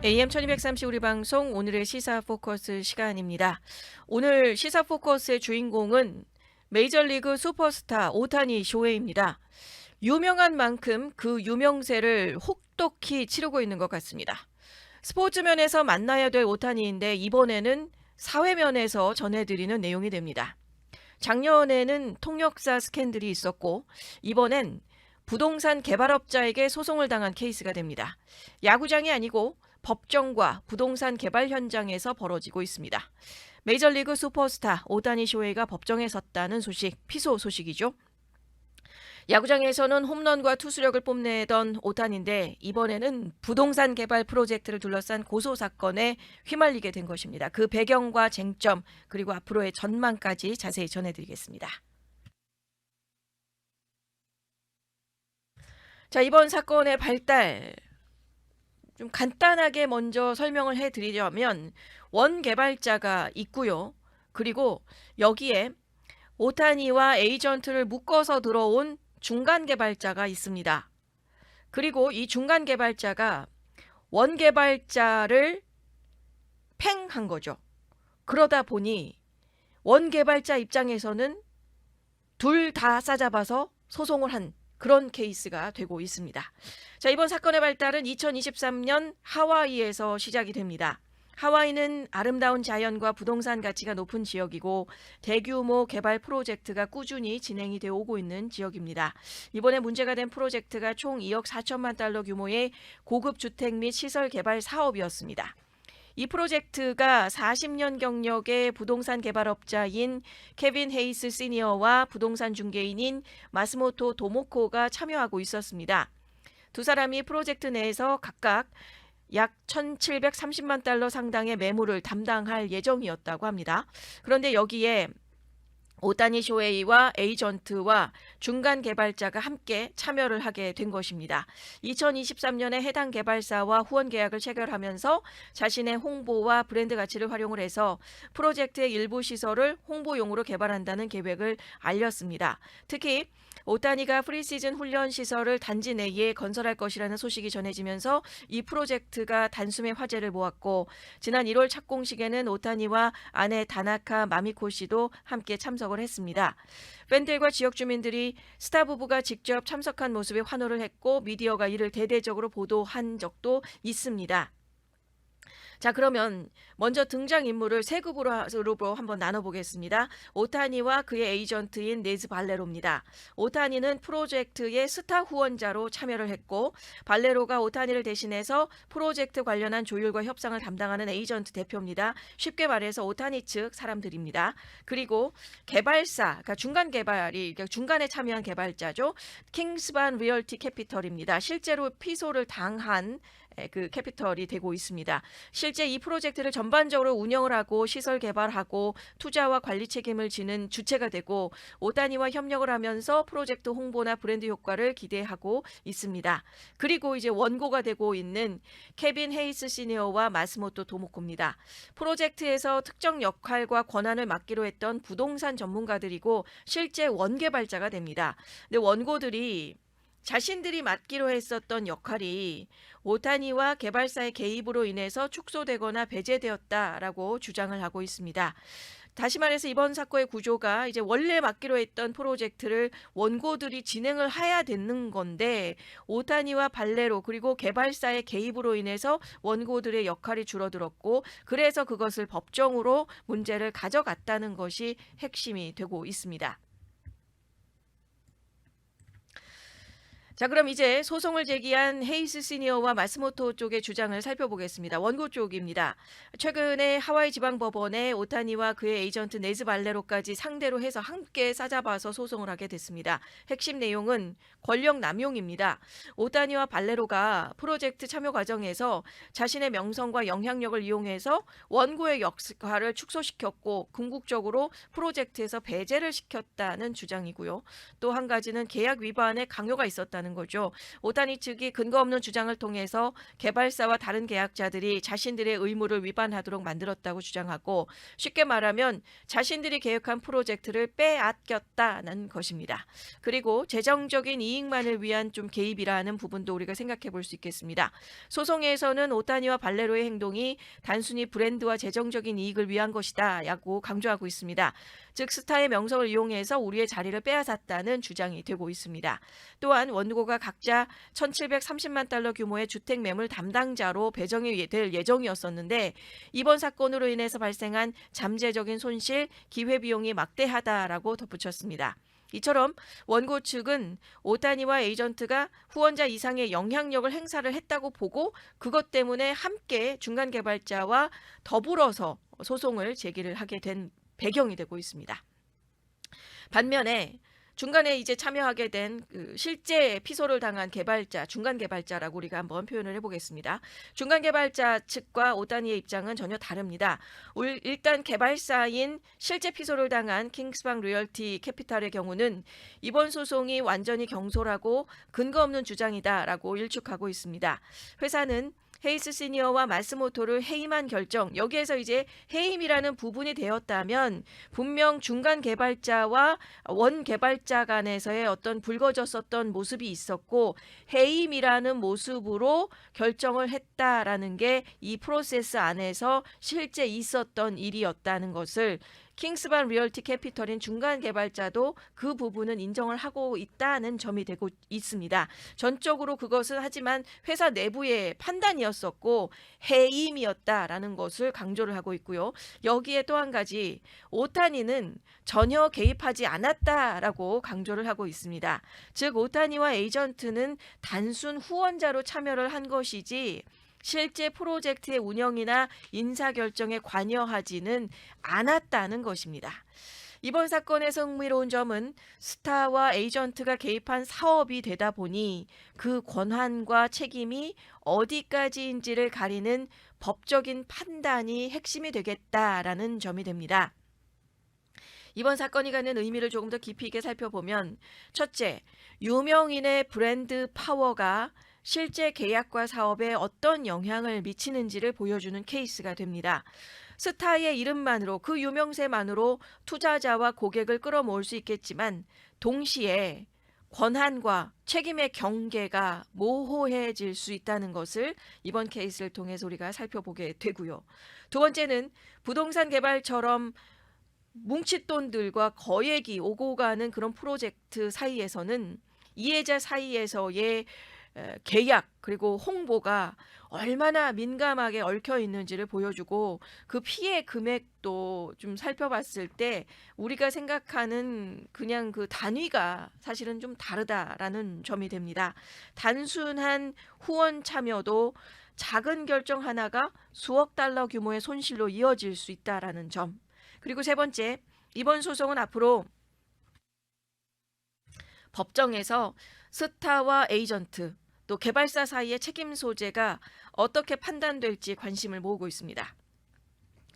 AM 1230 우리 방송 오늘의 시사 포커스 시간입니다. 오늘 시사 포커스의 주인공은 메이저리그 슈퍼스타 오타니 쇼헤이입니다. 유명한 만큼 그 유명세를 혹독히 치르고 있는 것 같습니다. 스포츠면에서 만나야 될 오타니인데 이번에는 사회면에서 전해드리는 내용이 됩니다. 작년에는 통역사 스캔들이 있었고 이번엔 부동산 개발업자에게 소송을 당한 케이스가 됩니다. 야구장이 아니고 법정과 부동산 개발 현장에서 벌어지고 있습니다. 메이저리그 슈퍼스타 오타니 쇼헤이가 법정에 섰다는 소식, 피소 소식이죠. 야구장에서는 홈런과 투수력을 뽐내던 오타니인데 이번에는 부동산 개발 프로젝트를 둘러싼 고소 사건에 휘말리게 된 것입니다. 그 배경과 쟁점 그리고 앞으로의 전망까지 자세히 전해드리겠습니다. 자, 이번 사건의 발달 좀 간단하게 먼저 설명을 해드리자면 원 개발자가 있고요. 그리고 여기에 오타니와 에이전트를 묶어서 들어온 중간 개발자가 있습니다. 그리고 이 중간 개발자가 원 개발자를 팽한 거죠. 그러다 보니 원 개발자 입장에서는 둘 다 싸잡아서 소송을 한 그런 케이스가 되고 있습니다. 자, 이번 사건의 발달은 2023년 하와이에서 시작이 됩니다. 하와이는 아름다운 자연과 부동산 가치가 높은 지역이고 대규모 개발 프로젝트가 꾸준히 진행이 되어 오고 있는 지역입니다. 이번에 문제가 된 프로젝트가 총 2억 4천만 달러 규모의 고급 주택 및 시설 개발 사업이었습니다. 이 프로젝트가 40년 경력의 부동산 개발업자인 케빈 헤이스 시니어와 부동산 중개인인 마스모토 도모코가 참여하고 있었습니다. 두 사람이 프로젝트 내에서 각각 약 1,730만 달러 상당의 매물을 담당할 예정이었다고 합니다. 그런데 여기에 오타니 쇼헤이와 에이전트와 중간 개발자가 함께 참여를 하게 된 것입니다. 2023년에 해당 개발사와 후원 계약을 체결하면서 자신의 홍보와 브랜드 가치를 활용을 해서 프로젝트의 일부 시설을 홍보용으로 개발한다는 계획을 알렸습니다. 특히 오타니가 프리시즌 훈련 시설을 단지 내에 건설할 것이라는 소식이 전해지면서 이 프로젝트가 단숨에 화제를 모았고 지난 1월 착공식에는 오타니와 아내 다나카 마미코 씨도 함께 참석을 했습니다. 팬들과 지역 주민들이 스타 부부가 직접 참석한 모습에 환호를 했고 미디어가 이를 대대적으로 보도한 적도 있습니다. 자, 그러면 먼저 등장인물을 세 급으로 한번 나눠보겠습니다. 오타니와 그의 에이전트인 네즈 발레로입니다. 오타니는 프로젝트의 스타 후원자로 참여를 했고 발레로가 오타니를 대신해서 프로젝트 관련한 조율과 협상을 담당하는 에이전트 대표입니다. 쉽게 말해서 오타니 측 사람들입니다. 그리고 개발사, 그러니까 중간 개발이 중간에 참여한 개발자죠. 킹스반 리얼티 캐피털입니다. 실제로 피소를 당한 그 캐피털이 되고 있습니다. 실제 이 프로젝트를 전반적으로 운영을 하고 시설 개발하고 투자와 관리 책임을 지는 주체가 되고 오타니와 협력을 하면서 프로젝트 홍보나 브랜드 효과를 기대하고 있습니다. 그리고 이제 원고가 되고 있는 케빈 헤이스 시니어와 마스모토 도모코입니다. 프로젝트에서 특정 역할과 권한을 맡기로 했던 부동산 전문가들이고 실제 원개발자가 됩니다. 근데 원고들이 자신들이 맡기로 했었던 역할이 오타니와 개발사의 개입으로 인해서 축소되거나 배제되었다라고 주장을 하고 있습니다. 다시 말해서 이번 사건의 구조가 이제 원래 맡기로 했던 프로젝트를 원고들이 진행을 해야 되는 건데 오타니와 발레로 그리고 개발사의 개입으로 인해서 원고들의 역할이 줄어들었고 그래서 그것을 법정으로 문제를 가져갔다는 것이 핵심이 되고 있습니다. 자, 그럼 이제 소송을 제기한 헤이스 시니어와 마스모토 쪽의 주장을 살펴보겠습니다. 원고 쪽입니다. 최근에 하와이 지방법원에 오타니와 그의 에이전트 네즈 발레로까지 상대로 해서 함께 싸잡아서 소송을 하게 됐습니다. 핵심 내용은 권력 남용입니다. 오타니와 발레로가 프로젝트 참여 과정에서 자신의 명성과 영향력을 이용해서 원고의 역할을 축소시켰고 궁극적으로 프로젝트에서 배제를 시켰다는 주장이고요. 또 한 가지는 계약 위반의 강요가 있었다는 있다라는 거죠. 오타니 측이 근거 없는 주장을 통해서 개발사와 다른 계약자들이 자신들의 의무를 위반하도록 만들었다고 주장하고, 쉽게 말하면 자신들이 계획한 프로젝트를 빼앗겼다는 것입니다. 그리고 재정적인 이익만을 위한 좀 개입이라는 부분도 우리가 생각해 볼 수 있겠습니다. 소송에서는 오타니와 발레로의 행동이 단순히 브랜드와 재정적인 이익을 위한 것이다 라고 강조하고 있습니다. 즉 스타의 명성을 이용해서 우리의 자리를 빼앗았다는 주장이 되고 있습니다. 또한 원고가 각자 1,730만 달러 규모의 주택 매물 담당자로 배정이 될 예정이었었는데, 이번 사건으로 인해서 발생한 잠재적인 손실, 기회비용이 막대하다라고 덧붙였습니다. 이처럼 원고 측은 오타니와 에이전트가 후원자 이상의 영향력을 행사를 했다고 보고, 그것 때문에 함께 중간 개발자와 더불어서 소송을 제기를 하게 된 배경이 되고 있습니다. 반면에 중간에 이제 참여하게 된 실제 피소를 당한 개발자, 중간 개발자라고 우리가 한번 표현을 해보겠습니다. 중간 개발자 측과 오타니의 입장은 전혀 다릅니다. 일단 개발사인 실제 피소를 당한 킹스방 리얼티 캐피탈의 경우는 이번 소송이 완전히 경솔하고 근거 없는 주장이다라고 일축하고 있습니다. 회사는 헤이스 시니어와 마스모토를 해임한 결정, 여기에서 이제 해임이라는 부분이 되었다면 분명 중간 개발자와 원 개발자 간에서의 어떤 붉어졌었던 모습이 있었고, 해임이라는 모습으로 결정을 했다라는 게 이 프로세스 안에서 실제 있었던 일이었다는 것을 킹스반 리얼티 캐피털인 중간 개발자도 그 부분은 인정을 하고 있다는 점이 되고 있습니다. 전적으로 그것은 하지만 회사 내부의 판단이었었고 해임이었다라는 것을 강조를 하고 있고요. 여기에 또 한 가지, 오타니는 전혀 개입하지 않았다라고 강조를 하고 있습니다. 즉 오타니와 에이전트는 단순 후원자로 참여를 한 것이지 실제 프로젝트의 운영이나 인사결정에 관여하지는 않았다는 것입니다. 이번 사건에서 흥미로운 점은 스타와 에이전트가 개입한 사업이 되다 보니 그 권한과 책임이 어디까지인지를 가리는 법적인 판단이 핵심이 되겠다라는 점이 됩니다. 이번 사건이 갖는 의미를 조금 더 깊이 있게 살펴보면, 첫째, 유명인의 브랜드 파워가 실제 계약과 사업에 어떤 영향을 미치는지를 보여주는 케이스가 됩니다. 스타의 이름만으로, 그 유명세만으로 투자자와 고객을 끌어모을 수 있겠지만 동시에 권한과 책임의 경계가 모호해질 수 있다는 것을 이번 케이스를 통해서 우리가 살펴보게 되고요. 두 번째는 부동산 개발처럼 뭉칫돈들과 거액이 오고 가는 그런 프로젝트 사이에서는 이해자 사이에서의 계약 그리고 홍보가 얼마나 민감하게 얽혀 있는지를 보여주고, 그 피해 금액도 좀 살펴봤을 때 우리가 생각하는 그냥 그 단위가 사실은 좀 다르다라는 점이 됩니다. 단순한 후원 참여도 작은 결정 하나가 수억 달러 규모의 손실로 이어질 수 있다라는 점. 그리고 세 번째, 이번 소송은 앞으로 법정에서 스타와 에이전트 또 개발사 사이의 책임 소재가 어떻게 판단될지 관심을 모으고 있습니다.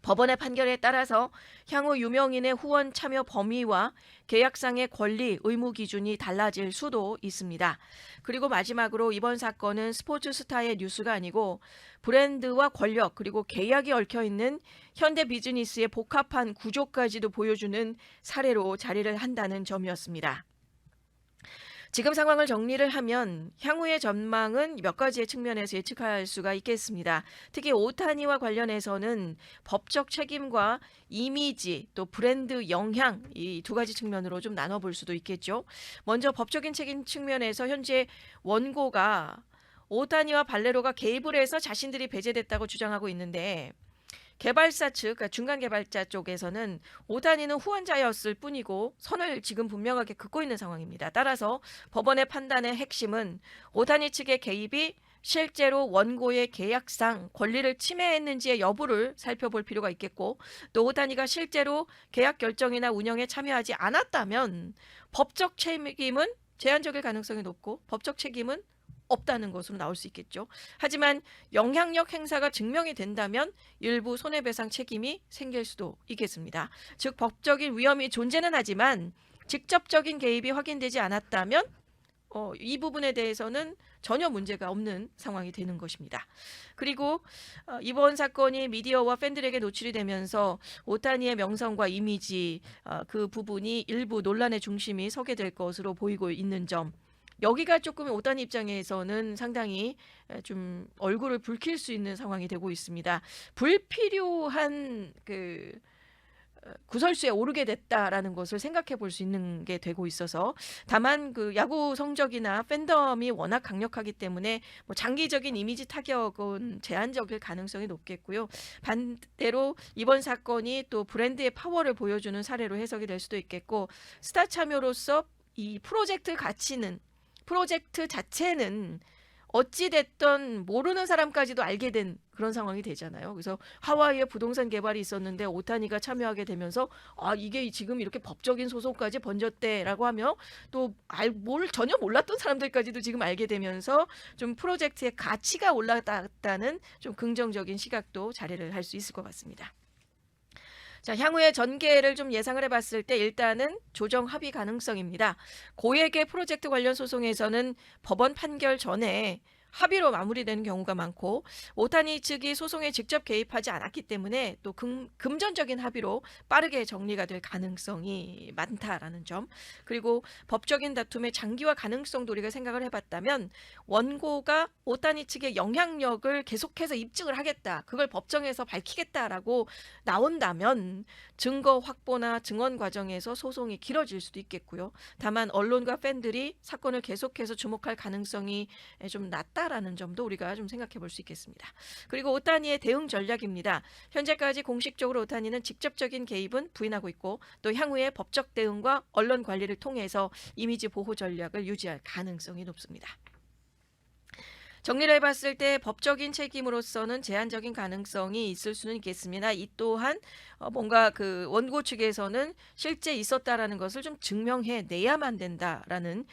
법원의 판결에 따라서 향후 유명인의 후원 참여 범위와 계약상의 권리, 의무 기준이 달라질 수도 있습니다. 그리고 마지막으로 이번 사건은 스포츠 스타의 뉴스가 아니고 브랜드와 권력 그리고 계약이 얽혀있는 현대 비즈니스의 복합한 구조까지도 보여주는 사례로 자리를 한다는 점이었습니다. 지금 상황을 정리를 하면 향후의 전망은 몇 가지의 측면에서 예측할 수가 있겠습니다. 특히 오타니와 관련해서는 법적 책임과 이미지 또 브랜드 영향, 이 두 가지 측면으로 좀 나눠볼 수도 있겠죠. 먼저 법적인 책임 측면에서 현재 원고가 오타니와 발레로가 개입을 해서 자신들이 배제됐다고 주장하고 있는데, 개발사 측, 그러니까 중간 개발자 쪽에서는 오타니는 후원자였을 뿐이고 선을 지금 분명하게 긋고 있는 상황입니다. 따라서 법원의 판단의 핵심은 오타니 측의 개입이 실제로 원고의 계약상 권리를 침해했는지의 여부를 살펴볼 필요가 있겠고, 또 오타니가 실제로 계약 결정이나 운영에 참여하지 않았다면 법적 책임은 제한적일 가능성이 높고 법적 책임은 없다는 것으로 나올 수 있겠죠. 하지만 영향력 행사가 증명이 된다면 일부 손해배상 책임이 생길 수도 있겠습니다. 즉 법적인 위험이 존재는 하지만 직접적인 개입이 확인되지 않았다면 이 부분에 대해서는 전혀 문제가 없는 상황이 되는 것입니다. 그리고 이번 사건이 미디어와 팬들에게 노출이 되면서 오타니의 명성과 이미지 그 부분이 일부 논란의 중심이 서게 될 것으로 보이고 있는 점, 여기가 조금 오타니 입장에서는 상당히 좀 얼굴을 붉힐 수 있는 상황이 되고 있습니다. 불필요한 그 구설수에 오르게 됐다라는 것을 생각해 볼 수 있는 게 되고 있어서, 다만 그 야구 성적이나 팬덤이 워낙 강력하기 때문에 뭐 장기적인 이미지 타격은 제한적일 가능성이 높겠고요. 반대로 이번 사건이 또 브랜드의 파워를 보여주는 사례로 해석이 될 수도 있겠고, 스타 참여로서 이 프로젝트 자체는 어찌됐던 모르는 사람까지도 알게 된 그런 상황이 되잖아요. 그래서 하와이에 부동산 개발이 있었는데 오타니가 참여하게 되면서 이게 지금 이렇게 법적인 소송까지 번졌대라고 하며 또 뭘 전혀 몰랐던 사람들까지도 지금 알게 되면서 좀 프로젝트의 가치가 올라갔다는 좀 긍정적인 시각도 자리를 할 수 있을 것 같습니다. 자, 향후의 전개를 좀 예상을 해봤을 때 일단은 조정 합의 가능성입니다. 고액의 프로젝트 관련 소송에서는 법원 판결 전에 합의로 마무리되는 경우가 많고, 오타니 측이 소송에 직접 개입하지 않았기 때문에 또 금전적인 합의로 빠르게 정리가 될 가능성이 많다라는 점, 그리고 법적인 다툼의 장기화 가능성도 우리가 생각을 해봤다면 원고가 오타니 측의 영향력을 계속해서 입증을 하겠다, 그걸 법정에서 밝히겠다라고 나온다면 증거 확보나 증언 과정에서 소송이 길어질 수도 있겠고요. 다만 언론과 팬들이 사건을 계속해서 주목할 가능성이 좀 낮다라는 점도 우리가 좀 생각해 볼 수 있겠습니다. 그리고 오타니의 대응 전략입니다. 현재까지 공식적으로 오타니는 직접적인 개입은 부인하고 있고, 또 향후에 법적 대응과 언론 관리를 통해서 이미지 보호 전략을 유지할 가능성이 높습니다. 정리를 해봤을 때 법적인 책임으로서는 제한적인 가능성이 있을 수는 있겠습니다. 이 또한 뭔가 그 원고 측에서는 실제 있었다라는 것을 좀 증명해내야만 된다라는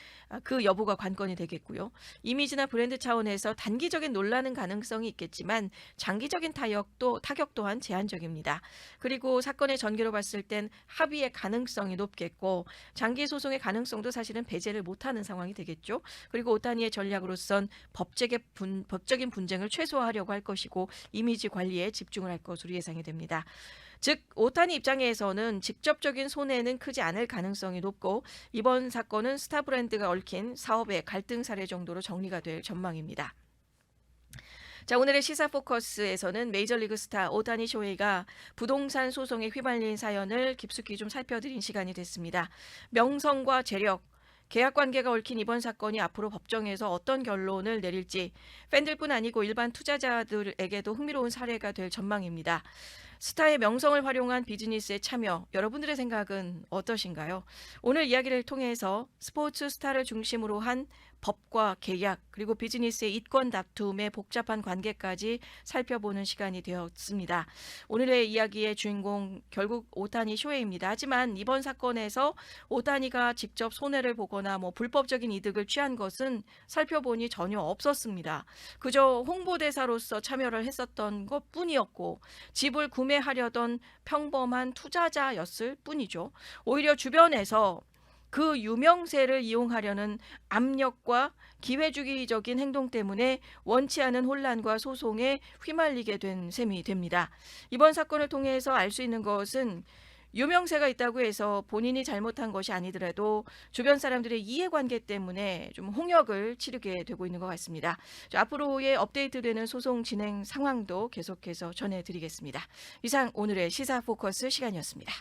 그 여부가 관건이 되겠고요. 이미지나 브랜드 차원에서 단기적인 논란은 가능성이 있겠지만 장기적인 타격 또한 제한적입니다. 그리고 사건의 전개로 봤을 땐 합의의 가능성이 높겠고, 장기 소송의 가능성도 사실은 배제를 못하는 상황이 되겠죠. 그리고 오타니의 전략으로선 법적인 분쟁을 최소화하려고 할 것이고, 이미지 관리에 집중을 할 것으로 예상이 됩니다. 즉 오타니 입장에서는 직접적인 손해는 크지 않을 가능성이 높고, 이번 사건은 스타 브랜드가 얽힌 사업의 갈등 사례 정도로 정리가 될 전망입니다. 자, 오늘의 시사 포커스에서는 메이저리그 스타 오타니 쇼헤이가 부동산 소송에 휘말린 사연을 깊숙이 좀 살펴드린 시간이 됐습니다. 명성과 재력, 계약 관계가 얽힌 이번 사건이 앞으로 법정에서 어떤 결론을 내릴지 팬들뿐 아니고 일반 투자자들에게도 흥미로운 사례가 될 전망입니다. 스타의 명성을 활용한 비즈니스에 참여, 여러분들의 생각은 어떠신가요? 오늘 이야기를 통해서 스포츠 스타를 중심으로 한 법과 계약, 그리고 비즈니스의 이권 다툼의 복잡한 관계까지 살펴보는 시간이 되었습니다. 오늘의 이야기의 주인공 결국 오타니 쇼헤이입니다. 하지만 이번 사건에서 오타니가 직접 손해를 보거나 불법적인 이득을 취한 것은 살펴보니 전혀 없었습니다. 그저 홍보대사로서 참여를 했었던 것뿐이었고, 집을 구매하려던 평범한 투자자였을 뿐이죠. 오히려 주변에서 그 유명세를 이용하려는 압력과 기회주의적인 행동 때문에 원치 않은 혼란과 소송에 휘말리게 된 셈이 됩니다. 이번 사건을 통해서 알 수 있는 것은 유명세가 있다고 해서 본인이 잘못한 것이 아니더라도 주변 사람들의 이해관계 때문에 좀 홍역을 치르게 되고 있는 것 같습니다. 앞으로의 업데이트되는 소송 진행 상황도 계속해서 전해드리겠습니다. 이상 오늘의 시사 포커스 시간이었습니다.